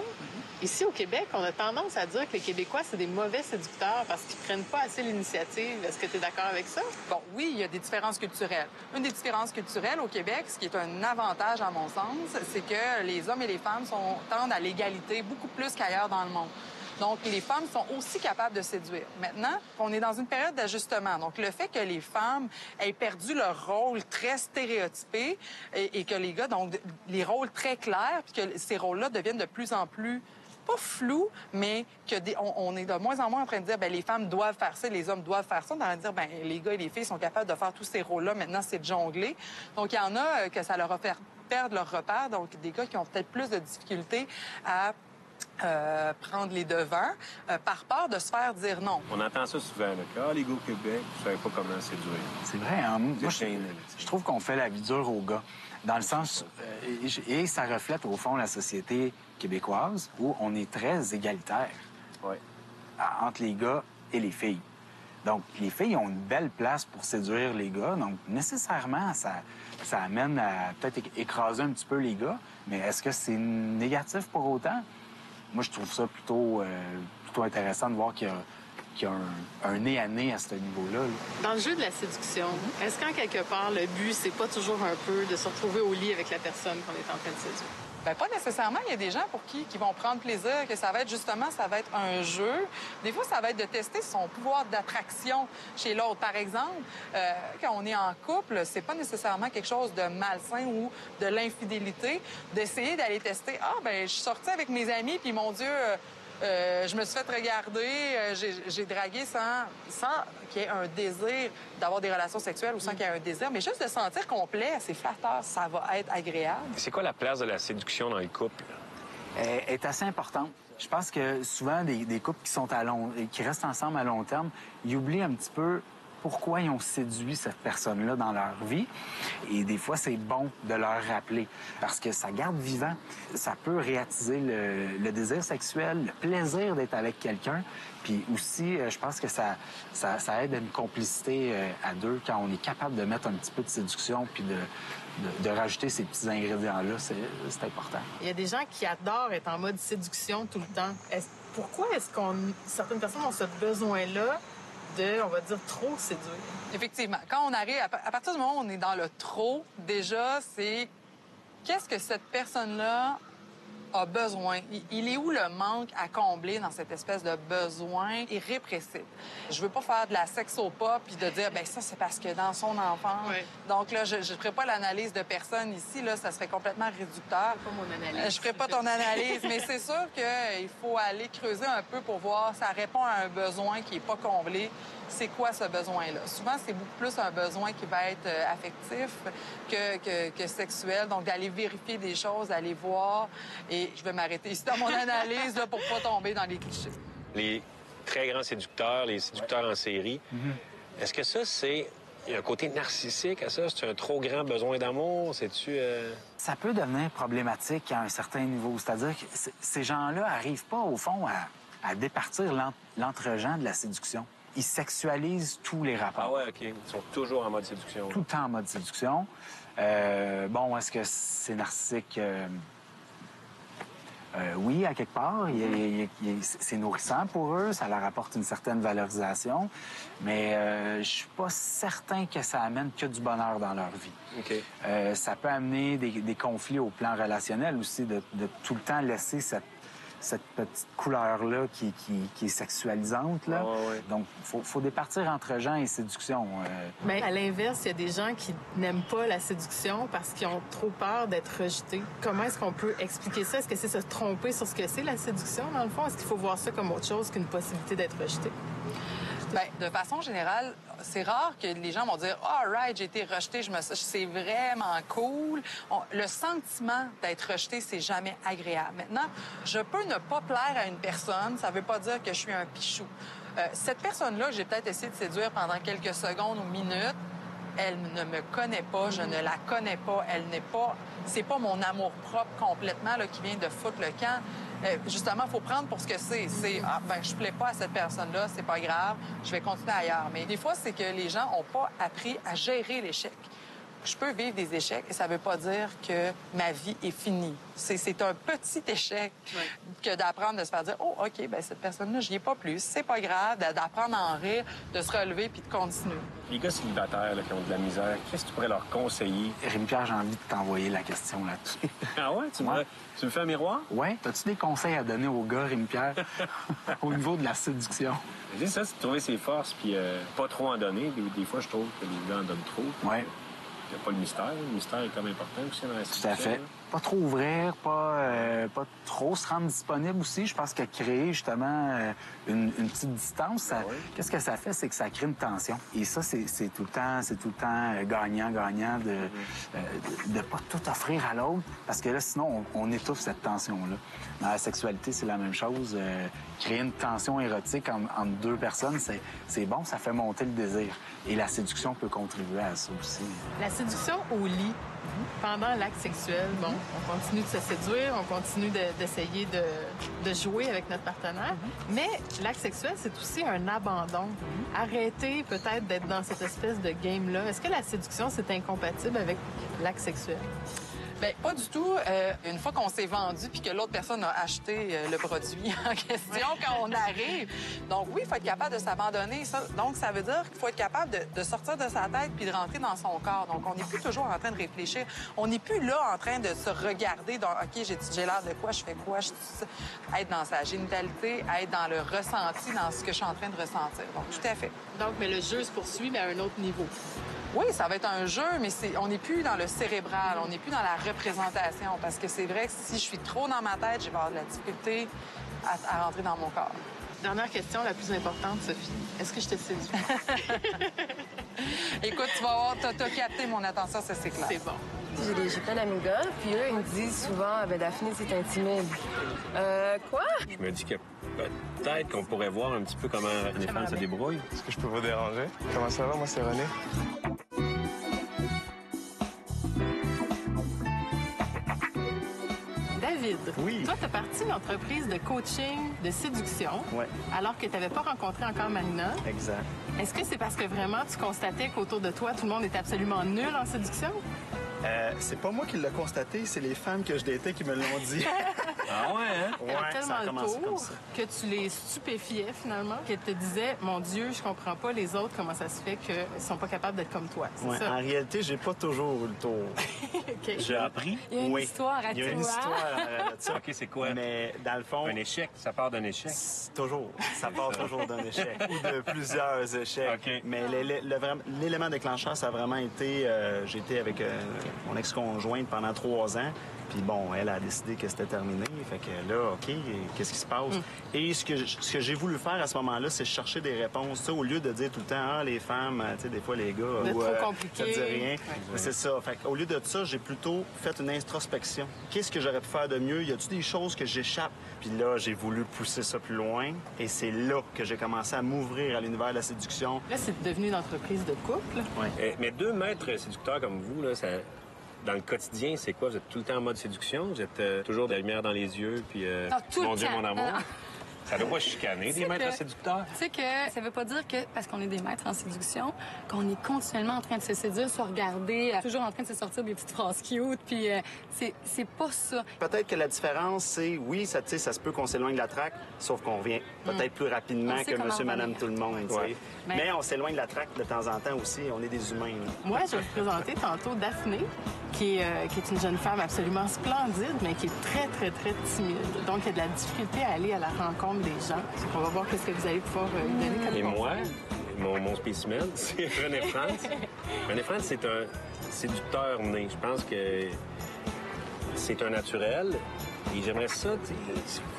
Ici, au Québec, on a tendance à dire que les Québécois, c'est des mauvais séducteurs parce qu'ils prennent pas assez l'initiative. Est-ce que tu es d'accord avec ça? Bon, oui, il y a des différences culturelles. Une des différences culturelles au Québec, ce qui est un avantage à mon sens, c'est que les hommes et les femmes tendent à l'égalité beaucoup plus qu'ailleurs dans le monde. Donc, les femmes sont aussi capables de séduire. Maintenant, on est dans une période d'ajustement. Donc, le fait que les femmes aient perdu leur rôle très stéréotypé et que les gars, donc, les rôles très clairs, puis que ces rôles-là deviennent de plus en plus pas flou, mais on est de moins en moins en train de dire ben les femmes doivent faire ça, les hommes doivent faire ça, on a dire ben les gars et les filles sont capables de faire tous ces rôles-là. Maintenant, c'est de jongler. Donc, il y en a que ça leur a fait perdre leur repère. Donc, des gars qui ont peut-être plus de difficultés à prendre les devants par peur de se faire dire non. On entend ça souvent, là. Les gars au Québec, vous savez pas comment séduire. C'est vrai, hein? Moi, je trouve qu'on fait la vie dure aux gars. Dans le sens... et ça reflète, au fond, la société québécoise où on est très égalitaire entre les gars et les filles. Donc, les filles ont une belle place pour séduire les gars. Donc, nécessairement, ça amène à peut-être écraser un petit peu les gars. Mais est-ce que c'est négatif pour autant? Moi, je trouve ça plutôt intéressant de voir qu'il y a un nez à nez à ce niveau-là. Dans le jeu de la séduction, est-ce qu'en quelque part, le but, c'est pas toujours un peu de se retrouver au lit avec la personne qu'on est en train de séduire? Bien, pas nécessairement. Il y a des gens pour qui vont prendre plaisir, que ça va être un jeu. Des fois, ça va être de tester son pouvoir d'attraction chez l'autre. Par exemple, quand on est en couple, c'est pas nécessairement quelque chose de malsain ou de l'infidélité d'essayer d'aller tester. Ah, ben, je suis sortie avec mes amis, puis mon Dieu, je me suis fait regarder, j'ai dragué sans qu'il y ait un désir d'avoir des relations sexuelles ou sans qu'il y ait un désir, mais juste de sentir complet, c'est flatteur, ça va être agréable. C'est quoi la place de la séduction dans le couple? Elle est assez importante. Je pense que souvent, des couples qui restent ensemble à long terme, ils oublient un petit peu pourquoi ils ont séduit cette personne-là dans leur vie. Et des fois, c'est bon de leur rappeler parce que ça garde vivant. Ça peut réattiser le désir sexuel, le plaisir d'être avec quelqu'un. Puis aussi, je pense que ça aide à une complicité à deux quand on est capable de mettre un petit peu de séduction puis de rajouter ces petits ingrédients-là. C'est important. Il y a des gens qui adorent être en mode séduction tout le temps. Pourquoi est-ce certaines personnes ont ce besoin-là de, on va dire, trop séduire? Effectivement. Quand on arrive, à partir du moment où on est dans le trop, déjà, c'est qu'est-ce que cette personne-là a besoin? Il est où le manque à combler dans cette espèce de besoin irrépressible? Je veux pas faire de la sexopa puis de dire, ben ça, c'est parce que dans son enfance. Oui. Donc là, je ne ferai pas l'analyse de personne ici, là, ça serait complètement réducteur. Pas mon analyse. Je ferai pas ton analyse, mais c'est sûr qu'il faut aller creuser un peu pour voir, ça répond à un besoin qui est pas comblé. C'est quoi ce besoin-là? Souvent, c'est beaucoup plus un besoin qui va être affectif que sexuel. Donc, d'aller vérifier des choses, d'aller voir. Et je vais m'arrêter ici dans mon analyse là, pour pas tomber dans les clichés. Les très grands séducteurs, les séducteurs en série, est-ce que ça, c'est... Il y a un côté narcissique à ça? C'est un trop grand besoin d'amour? C'est-tu... Ça peut devenir problématique à un certain niveau. C'est-à-dire que ces gens-là n'arrivent pas, au fond, à départir l'entre-gens de la séduction. Ils sexualisent tous les rapports. Ah ouais, OK. Ils sont toujours en mode séduction. Tout le temps en mode séduction. Bon, est-ce que c'est narcissique? Oui, à quelque part. C'est nourrissant pour eux. Ça leur apporte une certaine valorisation. Mais je suis pas certain que ça amène que du bonheur dans leur vie. OK. Ça peut amener des conflits au plan relationnel aussi, de tout le temps laisser cette petite couleur-là qui est sexualisante. Là. Ouais. Donc, faut départir entre gens et séduction. Mais à l'inverse, il y a des gens qui n'aiment pas la séduction parce qu'ils ont trop peur d'être rejetés. Comment est-ce qu'on peut expliquer ça? Est-ce que c'est se tromper sur ce que c'est la séduction, dans le fond? Est-ce qu'il faut voir ça comme autre chose qu'une possibilité d'être rejeté? Bien, de façon générale, c'est rare que les gens vont dire « Ah, right, j'ai été rejeté, c'est vraiment cool. » Le sentiment d'être rejeté, c'est jamais agréable. Maintenant, je peux ne pas plaire à une personne, ça veut pas dire que je suis un pichou. Cette personne-là, j'ai peut-être essayé de séduire pendant quelques secondes ou minutes, elle ne me connaît pas, je ne la connais pas, c'est pas mon amour-propre complètement là, qui vient de foutre le camp. Justement, il faut prendre pour ce que c'est. Je plais pas à cette personne-là, c'est pas grave, je vais continuer ailleurs. Mais des fois, c'est que les gens n'ont pas appris à gérer l'échec. Je peux vivre des échecs et ça veut pas dire que ma vie est finie. C'est un petit échec que d'apprendre de se faire dire « Oh, OK, ben cette personne-là, j'y ai pas plus. C'est pas grave. » D'apprendre à en rire, de se relever puis de continuer. Les gars célibataires là, qui ont de la misère, qu'est-ce que tu pourrais leur conseiller? Rémi-Pierre, j'ai envie de t'envoyer la question là-dessus. Ah ouais? Tu me fais un miroir? Oui. As-tu des conseils à donner aux gars, Rémi-Pierre, au niveau de la séduction? C'est ça, c'est de trouver ses forces puis pas trop en donner. Des fois, je trouve que les gars en donnent trop. Oui. Il n'y a pas le mystère. Le mystère est quand même important aussi dans la séduction. Tout à fait. Pas trop ouvrir, pas trop se rendre disponible aussi. Je pense que créer justement une petite distance, qu'est-ce que ça fait? C'est que ça crée une tension. Et ça, c'est tout le temps gagnant-gagnant de pas tout offrir à l'autre. Parce que là, sinon, on étouffe cette tension-là. Dans la sexualité, c'est la même chose. Créer une tension érotique entre deux personnes, c'est bon, ça fait monter le désir. Et la séduction peut contribuer à ça aussi. La séduction au lit, Pendant l'acte sexuel, bon, on continue de se séduire, on continue d'essayer de jouer avec notre partenaire, mais l'acte sexuel, c'est aussi un abandon. Arrêter peut-être d'être dans cette espèce de game-là. Est-ce que la séduction, c'est incompatible avec l'acte sexuel? Bien, pas du tout. Une fois qu'on s'est vendu puis que l'autre personne a acheté le produit en question quand on arrive. Donc oui, il faut être capable de s'abandonner. Donc ça veut dire qu'il faut être capable de sortir de sa tête puis de rentrer dans son corps. Donc on n'est plus toujours en train de réfléchir. On n'est plus là en train de se regarder dans OK, j'ai l'air de quoi, je fais quoi, être dans sa génitalité, être dans le ressenti, dans ce que je suis en train de ressentir. Donc tout à fait. Donc, mais le jeu se poursuit, mais à un autre niveau. Oui, ça va être un jeu, mais on n'est plus dans le cérébral, on n'est plus dans la représentation. Parce que c'est vrai que si je suis trop dans ma tête, je vais avoir de la difficulté à rentrer dans mon corps. Dernière question, la plus importante, Sophie. Est-ce que je te séduis? Écoute, tu vas voir, t'as capté mon attention, ça c'est clair. C'est bon. J'ai plein d'amis gars, puis eux, ils me disent souvent, Daphné, c'est intimide. Quoi? Je me dis que peut-être qu'on pourrait voir un petit peu comment les femmes se débrouillent. Est-ce que je peux vous déranger? Comment ça va? Moi, c'est René. David, oui. Toi, tu as parti d'une entreprise de coaching, de séduction, alors que tu n'avais pas rencontré encore Marina. Exact. Est-ce que c'est parce que vraiment tu constatais qu'autour de toi, tout le monde était absolument nul en séduction? C'est pas moi qui l'ai constaté, c'est les femmes que je datais qui me l'ont dit. Ah ouais, hein? Elle a tellement ça a commencé le comme tour ça. que tu les stupéfiais finalement, qu'elle te disait, mon Dieu, je comprends pas les autres, comment ça se fait qu'ils sont pas capables d'être comme toi. C'est ça? En réalité, j'ai pas toujours eu le tour. OK. J'ai appris. Il y a une histoire à toi. Il y a une histoire de ça. OK, c'est quoi? Mais dans le fond... Un échec, ça part d'un échec. Toujours. Ça part toujours d'un échec. Ou de plusieurs échecs. OK. Mais l'élément déclencheur, ça a vraiment été... J'étais avec mon ex-conjointe pendant 3 ans. Puis bon, elle a décidé que c'était terminé. Fait que là, OK, qu'est-ce qui se passe? Et ce que j'ai voulu faire à ce moment-là, c'est chercher des réponses. Au lieu de dire tout le temps, ah, les femmes, tu sais, des fois, les gars, trop compliqué. Ça ne dit rien. C'est ça. Fait qu'au lieu de ça, j'ai plutôt fait une introspection. Qu'est-ce que j'aurais pu faire de mieux? Y a-t-il des choses que j'échappe? Puis là, j'ai voulu pousser ça plus loin. Et c'est là que j'ai commencé à m'ouvrir à l'univers de la séduction. Là, c'est devenu une entreprise de couple. Mais 2 maîtres séducteurs comme vous, là, ça... Dans le quotidien, c'est quoi? Vous êtes tout le temps en mode séduction? Vous êtes toujours de la lumière dans les yeux, puis mon Dieu, mon amour? Ça doit pas chicaner, des maîtres séducteurs? Tu sais que ça veut pas dire que, parce qu'on est des maîtres en séduction, qu'on est continuellement en train de se séduire, se regarder, toujours en train de se sortir des petites phrases cute, puis c'est pas ça. Peut-être que la différence, c'est, oui, ça se peut qu'on s'éloigne de la traque, sauf qu'on revient peut-être plus rapidement que monsieur, madame, tout le monde, tu sais. Mais on s'éloigne de la traque de temps en temps aussi, on est des humains. Là. Moi, je vais vous présenter tantôt Daphné, qui est une jeune femme absolument splendide, mais qui est très, très, très timide. Donc, il y a de la difficulté à aller à la rencontre des gens. On va voir qu'est-ce que vous allez pouvoir lui donner comme Et conseil. moi, mon spécimen, c'est René France. René France, c'est un séducteur né. Je pense que c'est un naturel. Et j'aimerais ça,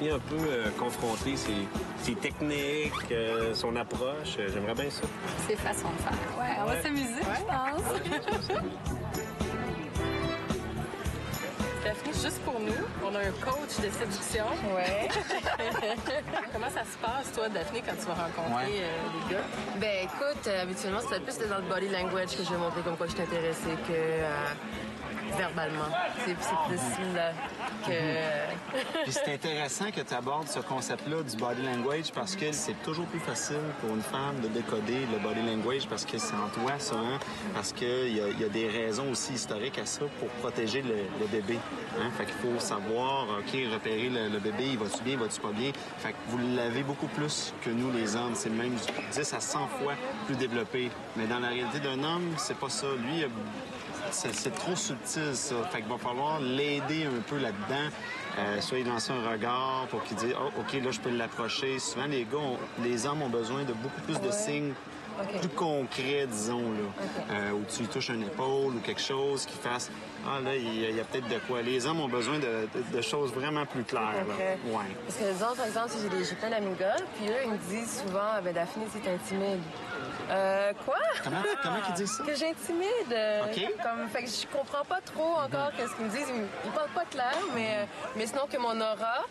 il un peu confronter ses techniques, son approche. J'aimerais bien ça. C'est façon de faire. Ouais, on va s'amuser, je pense. Daphné, juste pour nous, on a un coach de séduction. Ouais. Comment ça se passe, toi, Daphné, quand tu vas rencontrer les gars? Ben écoute, habituellement, c'est plus dans le body language que je vais montrer comme quoi je suis intéressée que verbalement. C'est plus là que... Puis c'est intéressant que tu abordes ce concept-là du body language parce que c'est toujours plus facile pour une femme de décoder le body language parce que c'est en toi, ça, hein? Parce qu'il y a des raisons aussi historiques à ça pour protéger le bébé. Hein? Fait qu'il faut savoir, OK, repérer le bébé, il va-tu bien, va-tu pas bien? Fait que vous l'avez beaucoup plus que nous, les hommes. C'est même 10 à 100 fois plus développé. Mais dans la réalité d'un homme, c'est pas ça. Lui, c'est trop subtil, ça. Fait qu'il va falloir l'aider un peu là-dedans. Soit il lance un regard pour qu'il dise « Oh, OK, là, je peux l'approcher. » Souvent, les hommes ont besoin de beaucoup plus de signes plus concrets, disons, là. Où tu touches une épaule ou quelque chose qui fasse « Ah, là, il y a peut-être de quoi. » Les hommes ont besoin de choses vraiment plus claires, là. Ouais. Parce que les autres, par exemple, j'ai plein d'amis gars, puis eux, ils me disent souvent, Daphné, c'est intimide. Quoi? Comment qu'ils disent ça? Que j'intimide. OK. Fait que je comprends pas trop encore qu'est-ce qu'ils me disent. Ils parlent pas clair, mais sinon que mon aura,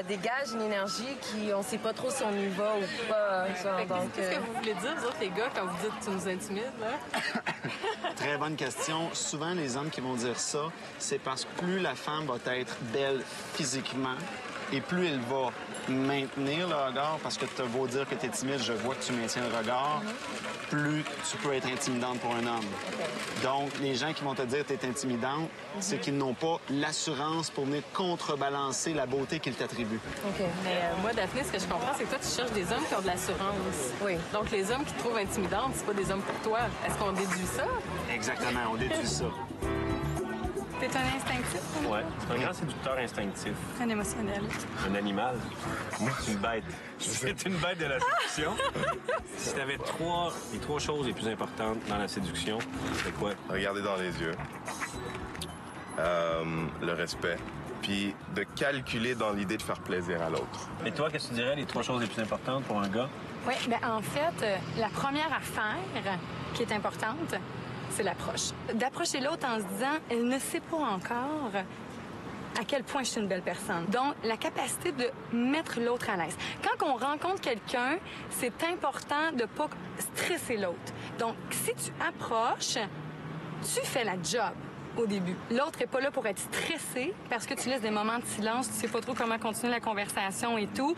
dégage une énergie qui, on sait pas trop si on y va ou pas. Genre, donc, qu'est-ce que vous voulez dire, vous autres, les gars, quand vous dites « tu nous intimides », là? Très bonne question. Souvent, les hommes qui vont dire ça, c'est parce que plus la femme va être belle physiquement et plus elle va maintenir le regard, parce que tu as beau dire que tu es timide, je vois que tu maintiens le regard, plus tu peux être intimidante pour un homme. Donc, les gens qui vont te dire que tu es intimidante, c'est qu'ils n'ont pas l'assurance pour venir contrebalancer la beauté qu'ils t'attribuent. OK. Mais moi, Daphné, ce que je comprends, c'est que toi, tu cherches des hommes qui ont de l'assurance. Oui. Donc, les hommes qui te trouvent intimidante, c'est pas des hommes pour toi. Est-ce qu'on déduit ça? Exactement, on déduit ça. T'es un instinctif? Ouais, c'est un grand séducteur instinctif. Un émotionnel. Un animal. Moi, c'est une bête. C'est une bête de la séduction. Si tu avais les trois choses les plus importantes dans la séduction, c'est quoi? Regarder dans les yeux. Le respect. Puis de calculer dans l'idée de faire plaisir à l'autre. Et toi, qu'est-ce que tu dirais les trois choses les plus importantes pour un gars? Oui, bien en fait, la première affaire qui est importante, c'est l'approche. D'approcher l'autre en se disant, elle ne sait pas encore à quel point je suis une belle personne. Donc, la capacité de mettre l'autre à l'aise. Quand on rencontre quelqu'un, c'est important de ne pas stresser l'autre. Donc, si tu approches, tu fais la job au début. L'autre n'est pas là pour être stressé parce que tu laisses des moments de silence, tu sais pas trop comment continuer la conversation et tout.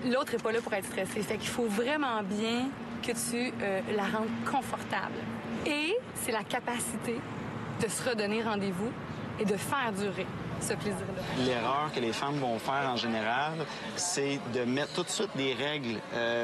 L'autre n'est pas là pour être stressé. Fait qu'il faut vraiment bien que tu la rendes confortable. Et c'est la capacité de se redonner rendez-vous et de faire durer ce plaisir-là. L'erreur que les femmes vont faire en général, c'est de mettre tout de suite des règles.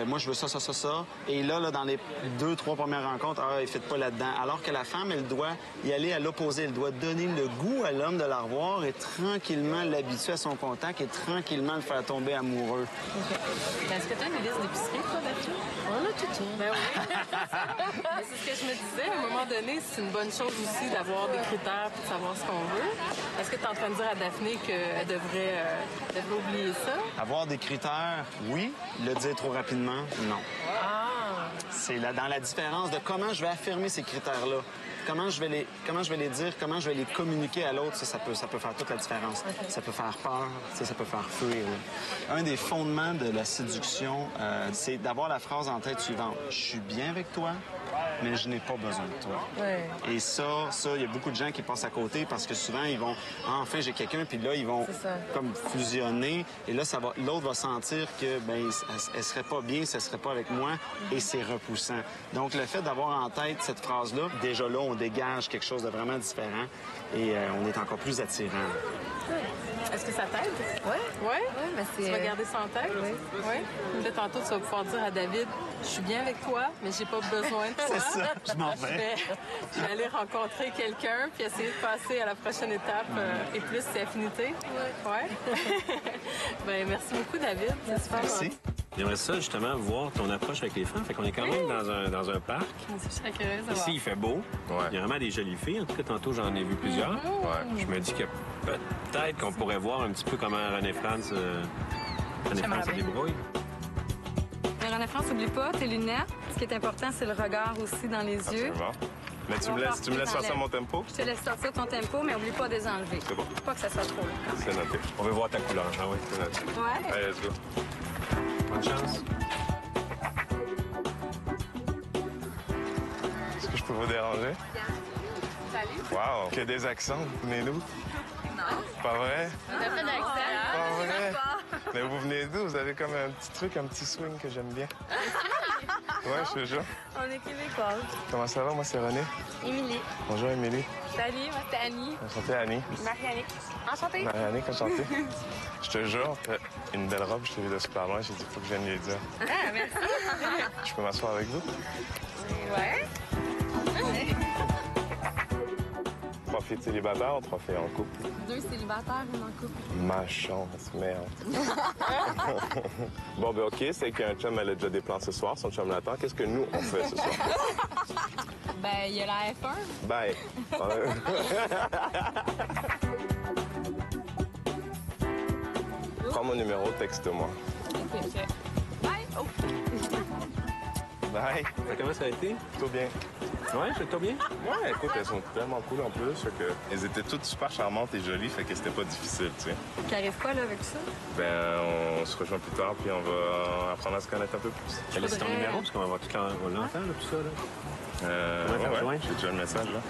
Moi, je veux ça, ça, ça, ça. Et là, dans les 2-3 premières rencontres, elle ne fit pas là-dedans. Alors que la femme, elle doit y aller à l'opposé. Elle doit donner le goût à l'homme de la revoir et tranquillement l'habituer à son contact et tranquillement le faire tomber amoureux. OK. Est-ce que tu as une liste d'épicerie, toi, Daphné? On a tout ça. Ben oui. Mais c'est ce que je me disais. À un moment donné, c'est une bonne chose aussi d'avoir des critères pour savoir ce qu'on veut. Est-ce que tu es en train de dire à Daphné qu'elle devrait oublier ça? Avoir des critères, oui. Le dire trop rapidement, non. Ah! C'est dans la différence de comment je vais affirmer ces critères-là. Comment je vais les dire, comment je vais les communiquer à l'autre, ça peut faire toute la différence. Okay. Ça peut faire peur, ça peut faire fuir. Un des fondements de la séduction, c'est d'avoir la phrase en tête suivante. Je suis bien avec toi, mais je n'ai pas besoin de toi. Ouais. Et ça, il y a beaucoup de gens qui passent à côté parce que souvent, ils vont, enfin, j'ai quelqu'un, puis là, ils vont comme fusionner. Et là, l'autre va sentir que, elle serait pas bien si elle serait pas avec moi, et c'est repoussant. Donc, le fait d'avoir en tête cette phrase-là, déjà là, on dégage quelque chose de vraiment différent et on est encore plus attirant. Est-ce que ça t'aide? Oui. Oui? Ouais, tu vas garder ça en tête? Oui. Là, tantôt, tu vas pouvoir dire à David, je suis bien avec toi, mais j'ai pas besoin de toi. C'est ça, je m'en vais. Je vais aller rencontrer quelqu'un puis essayer de passer à la prochaine étape et plus c'est affinité. Oui. Merci beaucoup, David. C'est super. Merci. J'aimerais ça, justement, voir ton approche avec les femmes. Fait qu'on est quand même dans un parc. Ici, il fait beau. Il y a vraiment des jolies filles. En tout cas, tantôt, j'en ai vu plusieurs. Je me dis que peut-être qu'on pourrait voir un petit peu comment René-France se débrouille. Mais René-France, n'oublie pas tes lunettes. Ce qui est important, c'est le regard aussi dans les yeux. Absolument. Mais tu me laisses sortir mon tempo? Je te laisse sortir ton tempo, mais oublie pas de les enlever. C'est bon. Pas que ça soit trop long. C'est noté. On veut voir ta couleur. Ah oui, c'est noté. Ouais. Allez, let's go. Bonne chance. Est-ce que je peux vous déranger? Salut. Wow! Que des accents, venez-nous? Non. Pas vrai? On a pas d'accent. Pas vrai? Mais vous venez d'où? Vous avez comme un petit truc, un petit swing que j'aime bien. Ouais, je te jure. On est québécoises. Comment ça va? Moi, c'est René. Émilie. Bonjour, Émilie. Salut, moi, c'est Annie. Enchantée, Annie. Marie-Annick. Enchantée. Marie-Annick, enchantée. Je te jure, une belle robe, je t'ai vu de super loin, j'ai dit, faut que je vienne lui dire. Ah, merci. Je peux m'asseoir avec vous? Ouais. 3 filles célibataires ou 3 filles en couple? 2 célibataires, 1 en couple. Ma chance, merde. Bon, ben OK, c'est qu'un chum, elle a déjà des plans ce soir, son chum l'attend. Qu'est-ce que nous, on fait ce soir? Ben, il y a la F1. Bye. Prends mon numéro, texte-moi. OK. Bye. Oh. Bye. Comment ça a été? Plutôt bien. Ouais, je t'ai bien? Ouais, écoute, elles sont tellement cool en plus. Fait que elles étaient toutes super charmantes et jolies, fait que c'était pas difficile, tu sais. Qu'arrive quoi, là, avec ça? Ben, on se rejoint plus tard, puis on va apprendre à se connaître un peu plus. T'as laissé ton numéro, parce qu'on va tout l'entendre, tout ça, là. Ouais, j'ai déjà le message, là.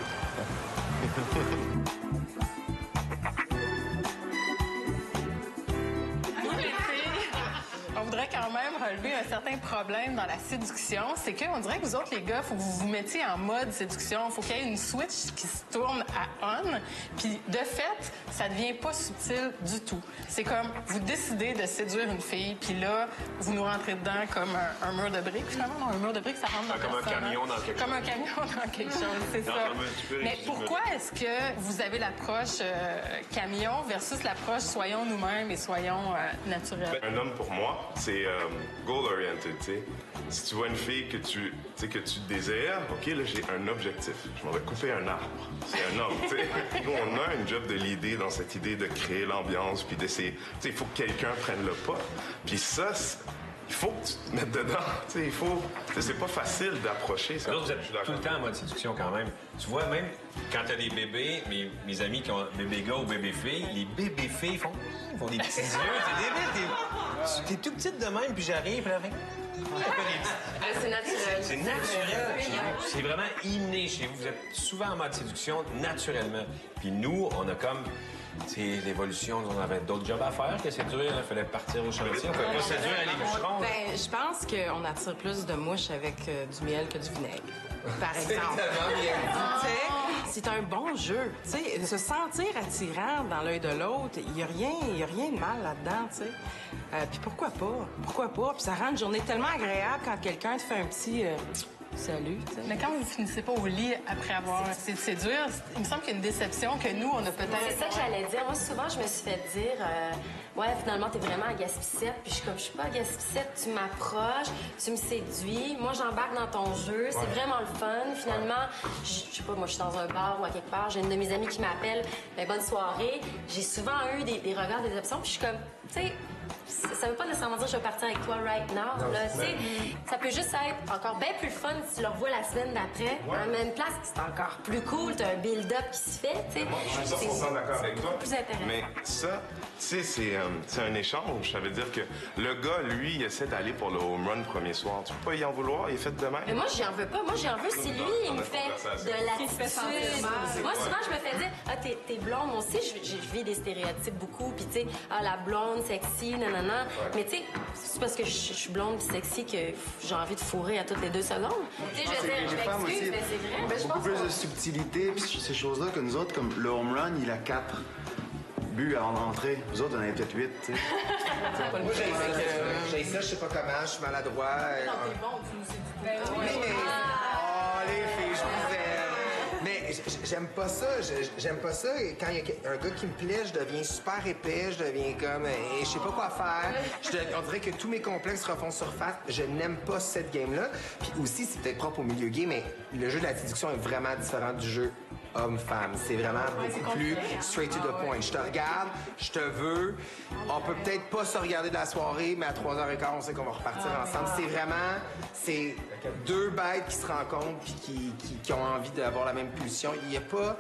On voudrait quand même relever un certain problème dans la séduction. C'est qu'on dirait que vous autres, les gars, il faut que vous vous mettiez en mode séduction. Il faut qu'il y ait une switch qui se tourne à on. Puis, de fait, ça devient pas subtil du tout. C'est comme, vous décidez de séduire une fille, puis là, vous nous rentrez dedans comme un mur de briques, finalement. Non, un mur de briques, ça rentre dans comme un camion dans quelque chose. Comme un camion dans quelque chose, c'est ça. Mais pourquoi est-ce que vous avez l'approche camion versus l'approche soyons nous-mêmes et soyons naturels? Un homme, pour moi, c'est goal-oriented, tu sais. Si tu vois une fille que tu désires, OK, là, j'ai un objectif. Je m'en vais couper un arbre. C'est un homme, tu sais. Nous, on a un job de l'idée dans cette idée de créer l'ambiance, puis d'essayer... Tu sais, il faut que quelqu'un prenne le pas. Puis ça, il faut que tu te mettes dedans. Tu sais, il faut... C'est pas facile d'approcher ça. Vous êtes tout le temps en mode séduction quand même. Tu vois, même quand t'as des bébés, mes amis qui ont bébé gars ou bébé filles, les bébés filles font des petits yeux. T'es tout petite de même, puis j'arrive, puis là, c'est naturel. C'est naturel. C'est vraiment inné chez vous. Vous êtes souvent en mode séduction naturellement. Puis nous, on a comme... C'est l'évolution, on avait d'autres jobs à faire que séduire. Il fallait partir au chantier. On ne peut pas séduire à les bûcherons. Ben, je pense qu'on attire plus de mouches avec du miel que du vinaigre, par exemple. C'est un bon jeu. T'sais, se sentir attirant dans l'œil de l'autre, il n'y a rien de mal là-dedans. Puis pourquoi pas? Pourquoi pas? Puis ça rend une journée tellement agréable quand quelqu'un te fait un petit... Salut. T'sais. Mais quand vous finissez pas au lit après avoir essayé de séduire, il me semble qu'il y a une déception que nous, on a peut-être... C'est ça que j'allais dire. Moi, souvent, je me suis fait dire ouais, finalement, t'es vraiment à Gaspicette. Puis je suis pas à Gaspicette. Tu m'approches, tu me séduis. Moi, j'embarque dans ton jeu. C'est vraiment le fun. Finalement, je sais pas, moi, je suis dans un bar ou à quelque part. J'ai une de mes amies qui m'appelle. Ben, bonne soirée. J'ai souvent eu des regards, des options. Puis je suis comme, tu sais... Ça veut pas nécessairement dire que je vais partir avec toi right now. Là, ça peut juste être encore bien plus fun si tu le revois la semaine d'après. À la même place, c'est encore plus cool. T'as un build-up qui se fait. Je suis 100% d'accord avec toi. Plus intéressant. Mais ça, tu sais, c'est un échange. Ça veut dire que le gars, lui, il essaie d'aller pour le home run premier soir. Tu peux pas y en vouloir, il est fait de même. Mais moi, j'y en veux pas. Moi, j'y en veux si lui, il me fait de l'attitude. Moi, souvent, je me fais dire, ah, t'es blonde. Moi aussi, je vis des stéréotypes beaucoup. Puis, tu sais, ah, la blonde, sexy, nanana. Mais tu sais, c'est parce que je suis blonde et sexy que j'ai envie de fourrer à toutes les 2 secondes. Tu sais, je veux dire, je m'excuse, mais c'est vrai. Mais beaucoup plus de subtilité puis ces choses-là que nous autres, comme le home run, il a 4 buts avant de rentrer. Vous autres, on en avez peut-être 8, tu sais. Moi, j'ai ça, je sais pas comment, je suis maladroit. Non, t'es bon, tu nous séduis. Oh, les filles, je vous aime. Mais j'aime pas ça. J'aime pas ça. Quand il y a un gars qui me plaît, je deviens super épais, je deviens comme... je sais pas quoi faire. On dirait que tous mes complexes refont surface. Je n'aime pas cette game-là. Puis aussi, c'est peut-être propre au milieu gay, mais le jeu de la séduction est vraiment différent du jeu homme-femme. C'est vraiment beaucoup plus straight to the point. Je te regarde, je te veux. On peut peut-être pas se regarder de la soirée, mais à 3h15, on sait qu'on va repartir ensemble. C'est 2 bêtes qui se rencontrent puis qui ont envie d'avoir la même pulsion. Il y a pas...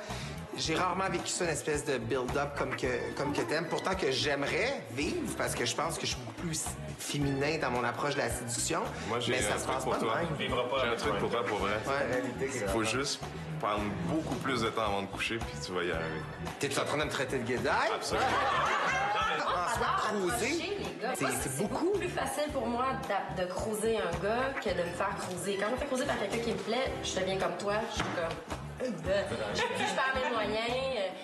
J'ai rarement vécu ça, une espèce de build-up comme que t'aimes. Pourtant que j'aimerais vivre, parce que je pense que je suis beaucoup plus féminin dans mon approche de la séduction. Moi, j'ai mais ça un se truc passe pour pas de toi. même. J'ai un truc pour toi, pour vrai. Il faut juste prendre beaucoup plus de temps avant de coucher, puis tu vas y arriver. T'es-tu en train de me traiter de guédaille? Absolument. En soi, cruiser, c'est beaucoup plus facile pour moi de cruiser un gars que de me faire cruiser. Quand je me fais cruiser par quelqu'un qui me plaît, je deviens comme toi, je suis comme... Je perds mes moyens.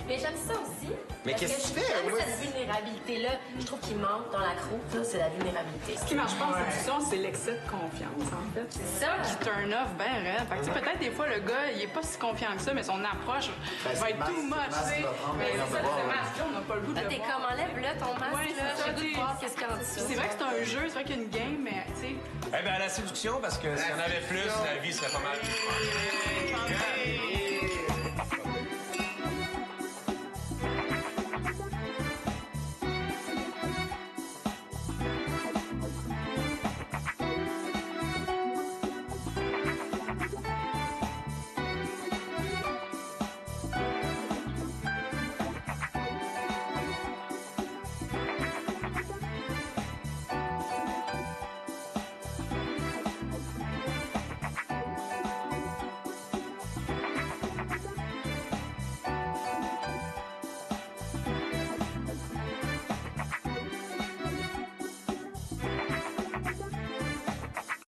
Mais j'aime ça aussi. Mais qu'est-ce que tu fais? J'aime cette vulnérabilité-là. Je trouve qu'il manque dans la croûte, là, c'est la vulnérabilité. Ce qui marche pas en séduction, c'est l'excès de confiance, en fait. C'est ça. Qui turn off bien raide. Fait que, tu sais, peut-être des fois, le gars, il est pas si confiant que ça, mais son approche va être too much, tu sais. Mais c'est ça, c'est masque, on n'a pas le goût de le voir. T'es comme, enlève-le ton masque, là. J'ai le goût de voir qu'est-ce qu'il y a en dessous. C'est vrai que c'est un jeu, c'est vrai qu'il y a une game, mais, tu sais... Eh bien, à la séduction, parce que s'il y en avait plus, la vie serait pas mal plus fun.